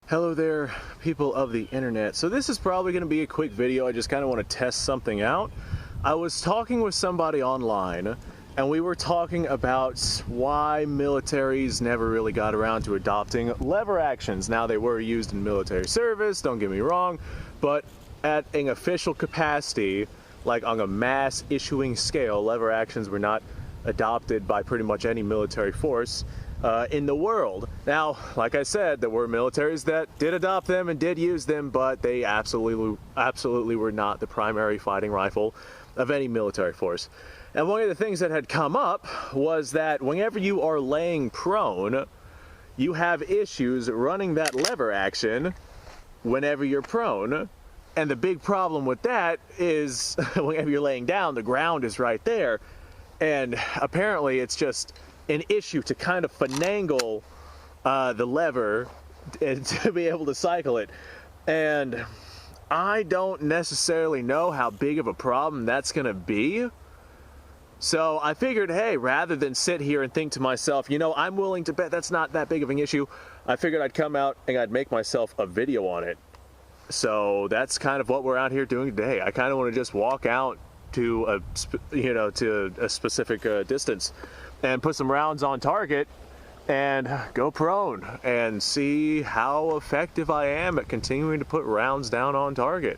Hello there, people of the internet. So this is probably going to be a quick video. I just kind of want to test something out. I was talking with somebody online, and we were talking about why militaries never really got around to adopting lever actions. Now, they were used in military service, don't get me wrong, but at an official capacity, like on a mass issuing scale, lever actions were not adopted by pretty much any military force in the world. Now, like I said, there were militaries that did adopt them and did use them, but they absolutely were not the primary fighting rifle of any military force. And one of the things that had come up was that whenever you are laying prone, you have issues running that lever action whenever you're prone. And the big problem with that is whenever you're laying down, the ground is right there. And apparently it's just an issue to kind of finagle the lever and to be able to cycle it. And I don't necessarily know how big of a problem that's going to be. So I figured, hey, rather than sit here and think to myself, you know, I'm willing to bet that's not that big of an issue, I figured I'd come out and I'd make myself a video on it. So that's kind of what we're out here doing today. I kind of want to just walk out to a specific distance and put some rounds on target and go prone and see how effective I am at continuing to put rounds down on target.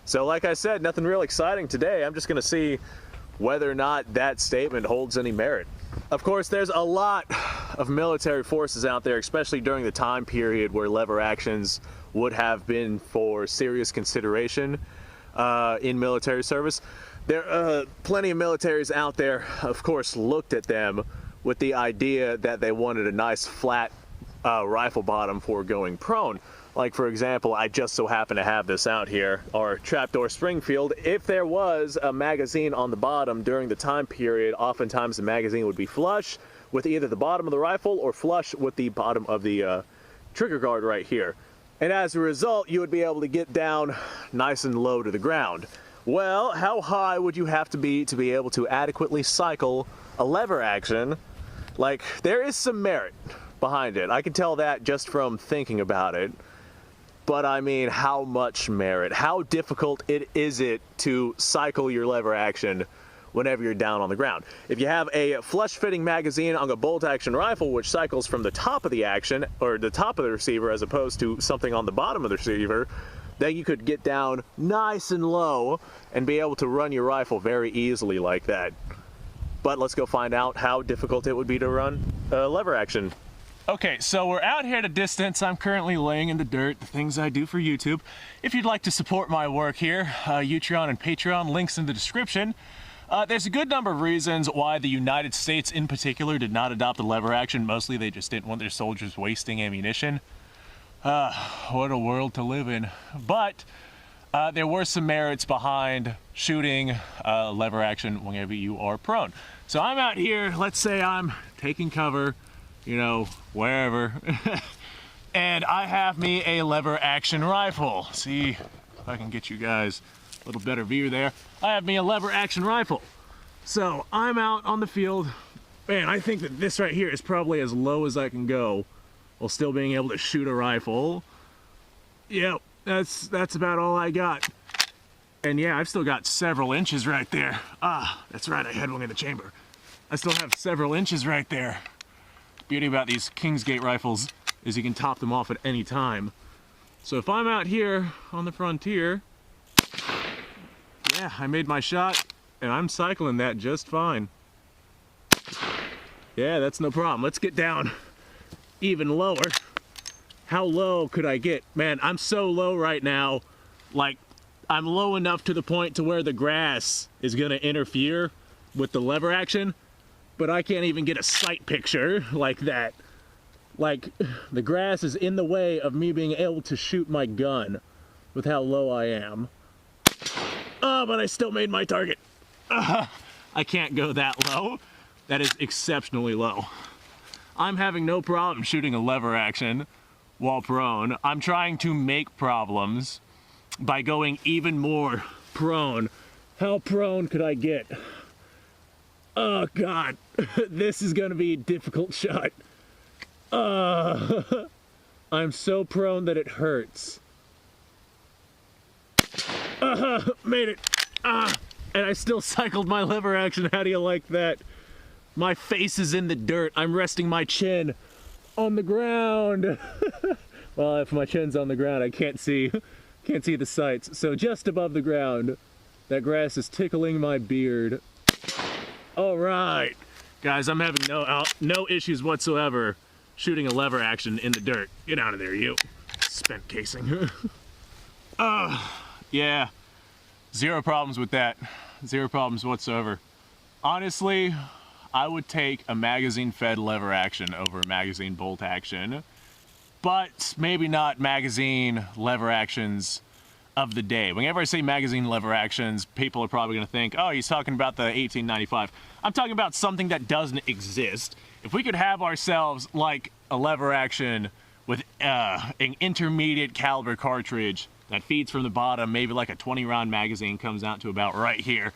So like I said, nothing real exciting today. I'm just going to see whether or not that statement holds any merit. Of course, there's a lot of military forces out there, especially during the time period where lever actions would have been for serious consideration in military service. There are plenty of militaries out there, of course, looked at them with the idea that they wanted a nice flat rifle bottom for going prone. Like, for example, I just so happen to have this out here, our trapdoor Springfield. If there was a magazine on the bottom during the time period, oftentimes the magazine would be flush with either the bottom of the rifle or flush with the bottom of the trigger guard right here. And as a result, you would be able to get down nice and low to the ground. Well, how high would you have to be able to adequately cycle a lever action? Like, there is some merit behind it. I can tell that just from thinking about it. But I mean, how much merit? How difficult is it to cycle your lever action whenever you're down on the ground? If you have a flush-fitting magazine on a bolt-action rifle, which cycles from the top of the action, or the top of the receiver, as opposed to something on the bottom of the receiver, then you could get down nice and low and be able to run your rifle very easily like that. But let's go find out how difficult it would be to run lever action. Okay, so we're out here at a distance. I'm currently laying in the dirt, the things I do for YouTube. If you'd like to support my work here, Utreon and Patreon, links in the description. There's a good number of reasons why the United States in particular did not adopt the lever action. Mostly they just didn't want their soldiers wasting ammunition. What a world to live in. But there were some merits behind shooting lever action whenever you are prone. So I'm out here, let's say I'm taking cover, you know, wherever, and I have me a lever action rifle. See if I can get you guys a little better view there. I have me a lever action rifle. So I'm out on the field. Man, I think that this right here is probably as low as I can go while still being able to shoot a rifle. Yep, that's about all I got. And yeah, I've still got several inches right there. Ah, that's right, I had one in the chamber. I still have several inches right there. Beauty about these Kingsgate rifles is you can top them off at any time. So if I'm out here on the frontier, yeah, I made my shot and I'm cycling that just fine. Yeah, that's no problem. Let's get down even lower. How low could I get? Man, I'm so low right now. Like, I'm low enough to the point to where the grass is gonna interfere with the lever action, but I can't even get a sight picture like that. Like, the grass is in the way of me being able to shoot my gun with how low I am. Oh, but I still made my target. I can't go that low. That is exceptionally low. I'm having no problem shooting a lever action while prone. I'm trying to make problems by going even more prone. How prone could I get? Oh God, this is gonna be a difficult shot. I'm so prone that it hurts. Made it. And I still cycled my lever action. How do you like that? My face is in the dirt. I'm resting my chin on the ground. Well, if my chin's on the ground, I can't see the sights. So just above the ground, that grass is tickling my beard. All right, guys, I'm having no issues whatsoever shooting a lever action in the dirt. Get out of there, you spent casing. Yeah, zero problems with that. Zero problems whatsoever. Honestly, I would take a magazine-fed lever action over a magazine bolt action, but maybe not magazine lever actions of the day. Whenever I say magazine lever actions, people are probably going to think, oh, he's talking about the 1895. I'm talking about something that doesn't exist. If we could have ourselves like a lever action with an intermediate caliber cartridge that feeds from the bottom, maybe like a 20-round magazine comes out to about right here.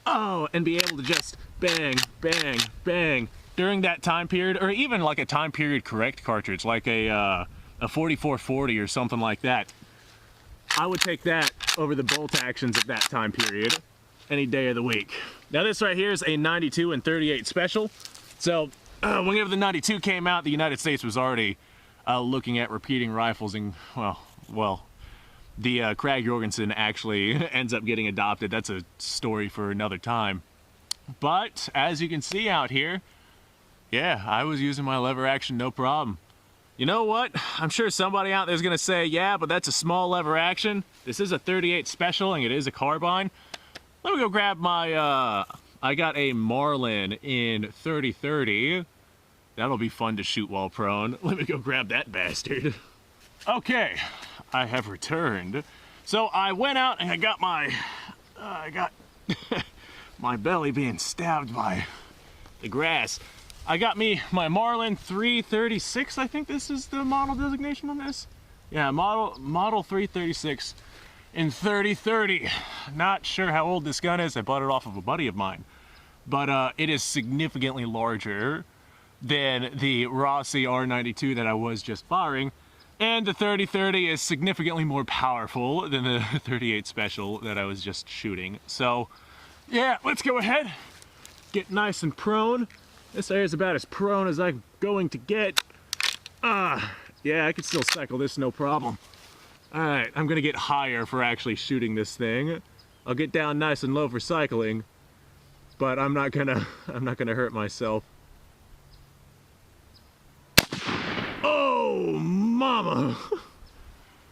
Oh, and be able to just bang, bang, bang during that time period, or even like a time period correct cartridge, like a 4440 or something like that. I would take that over the bolt actions of that time period any day of the week. Now this right here is a 92 and 38 special. So whenever the 92 came out, the United States was already looking at repeating rifles, and well, the Krag Jorgensen actually ends up getting adopted. That's a story for another time. But as you can see out here, yeah, I was using my lever action no problem. You know what? I'm sure somebody out there is going to say, yeah, but that's a small lever action. This is a 38 special and it is a carbine. Let me go grab my, I got a Marlin in 30-30. That'll be fun to shoot while prone. Let me go grab that bastard. Okay, I have returned. So I went out and I got my, my belly being stabbed by the grass. I got me my Marlin 336, I think this is the model designation on this. Yeah, model 336 in 30-30. Not sure how old this gun is. I bought it off of a buddy of mine. But it is significantly larger than the Rossi R92 that I was just firing. And the 30-30 is significantly more powerful than the 38 special that I was just shooting. So, yeah, let's go ahead, get nice and prone. This area is about as prone as I'm going to get. Yeah, I can still cycle this, no problem. All right, I'm gonna get higher for actually shooting this thing. I'll get down nice and low for cycling, but I'm not gonna hurt myself. Oh, mama!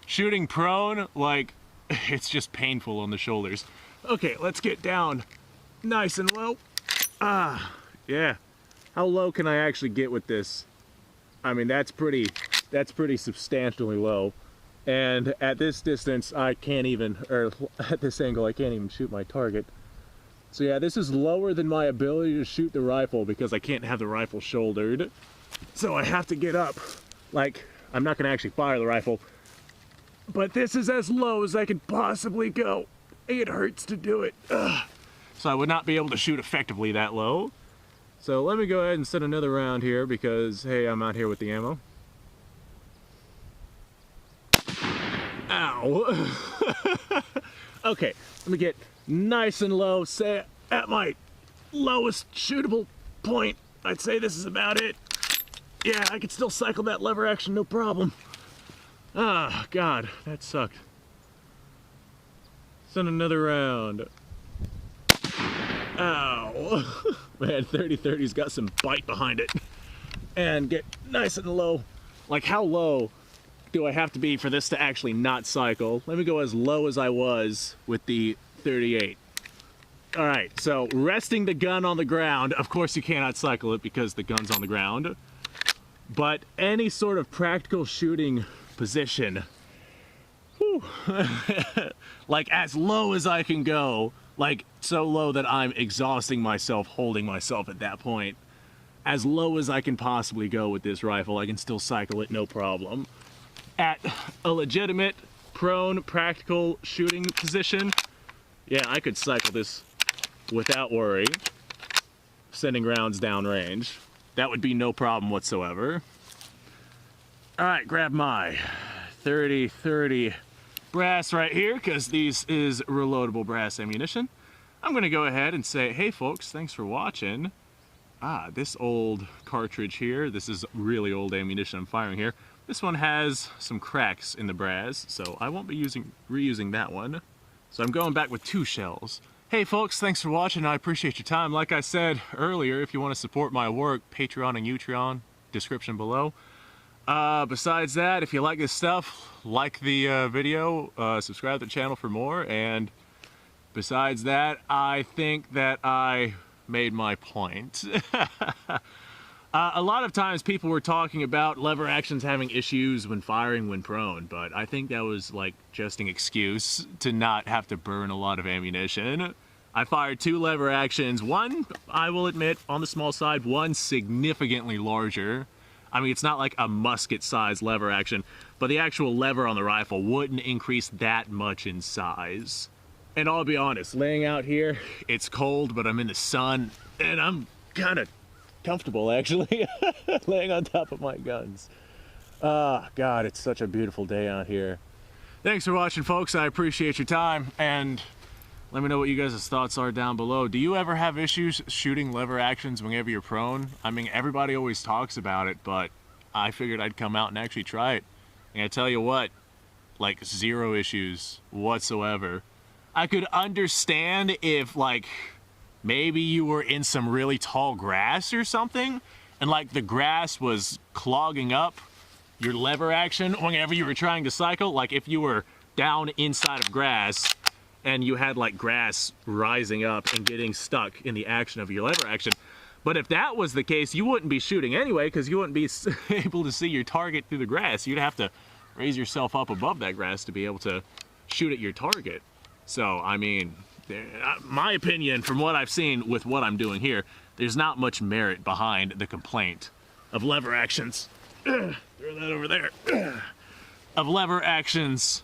Shooting prone, like, it's just painful on the shoulders. Okay, let's get down nice and low. Yeah. How low can I actually get with this? I mean, that's pretty substantially low. And at this distance, I can't even, or at this angle, I can't even shoot my target. So yeah, this is lower than my ability to shoot the rifle because I can't have the rifle shouldered. So I have to get up. Like, I'm not gonna actually fire the rifle, but this is as low as I could possibly go. It hurts to do it. Ugh. So I would not be able to shoot effectively that low. So let me go ahead and set another round here because, hey, I'm out here with the ammo. Ow. Okay, let me get nice and low, say at my lowest shootable point. I'd say this is about it. Yeah, I could still cycle that lever action, no problem. Ah, God, that sucked. Send another round. Ow. Man, 30-30's got some bite behind it. And get nice and low. Like, how low do I have to be for this to actually not cycle? Let me go as low as I was with the 38. All right, so resting the gun on the ground. Of course, you cannot cycle it because the gun's on the ground. But any sort of practical shooting position, whew, like as low as I can go, like so low that I'm exhausting myself holding myself at that point. As low as I can possibly go with this rifle, I can still cycle it no problem. At a legitimate, prone, practical shooting position, yeah, I could cycle this without worry, sending rounds downrange. That would be no problem whatsoever. All right, grab my 30-30 brass right here, because these is reloadable brass ammunition. I'm gonna go ahead and say, hey folks, thanks for watching. This old cartridge here, this is really old ammunition I'm firing here. This one has some cracks in the brass, so I won't be reusing that one. So I'm going back with 2 shells. Hey folks, thanks for watching. I appreciate your time. Like I said earlier, if you want to support my work, Patreon and Utreon, description below. Besides that, if you like this stuff, like the video, subscribe to the channel for more, and besides that, I think that I made my point. A lot of times people were talking about lever actions having issues when firing when prone, but I think that was like just an excuse to not have to burn a lot of ammunition. I fired 2 lever actions, one, I will admit, on the small side, one significantly larger. I mean, it's not like a musket-sized lever action, but the actual lever on the rifle wouldn't increase that much in size. And I'll be honest, laying out here, it's cold, but I'm in the sun, and I'm kind of comfortable, actually, laying on top of my guns. God, it's such a beautiful day out here. Thanks for watching, folks. I appreciate your time, and let me know what you guys' thoughts are down below. Do you ever have issues shooting lever actions whenever you're prone? I mean, everybody always talks about it, but I figured I'd come out and actually try it. And I tell you what, like 0 issues whatsoever. I could understand if, like, maybe you were in some really tall grass or something, and like the grass was clogging up your lever action whenever you were trying to cycle. Like if you were down inside of grass and you had like grass rising up and getting stuck in the action of your lever action. But if that was the case, you wouldn't be shooting anyway, because you wouldn't be able to see your target through the grass. You'd have to raise yourself up above that grass to be able to shoot at your target. So, I mean, my opinion, from what I've seen with what I'm doing here, there's not much merit behind the complaint of lever actions. Throw that over there. Of lever actions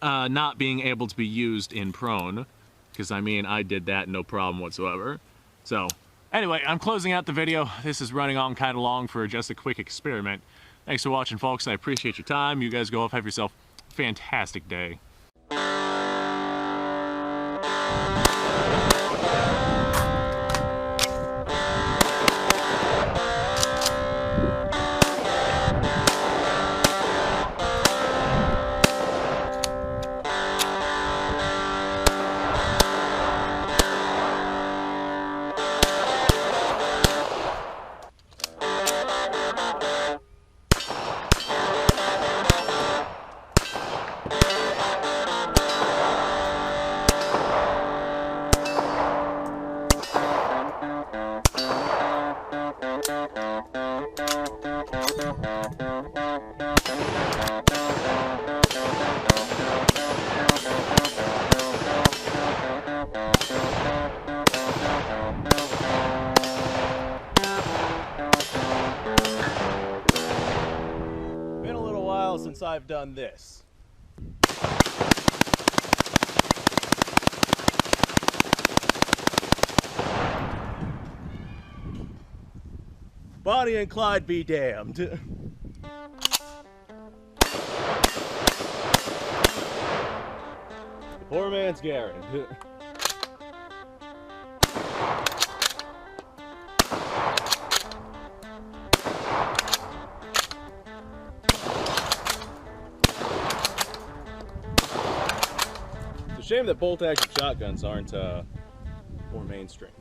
not being able to be used in prone. Because, I mean, I did that no problem whatsoever. So, anyway, I'm closing out the video. This is running on kind of long for just a quick experiment. Thanks for watching, folks. I appreciate your time. You guys go off, have yourself a fantastic day. Since I've done this. Bonnie and Clyde be damned. The poor man's Garen. Shame that bolt-action shotguns aren't more mainstream.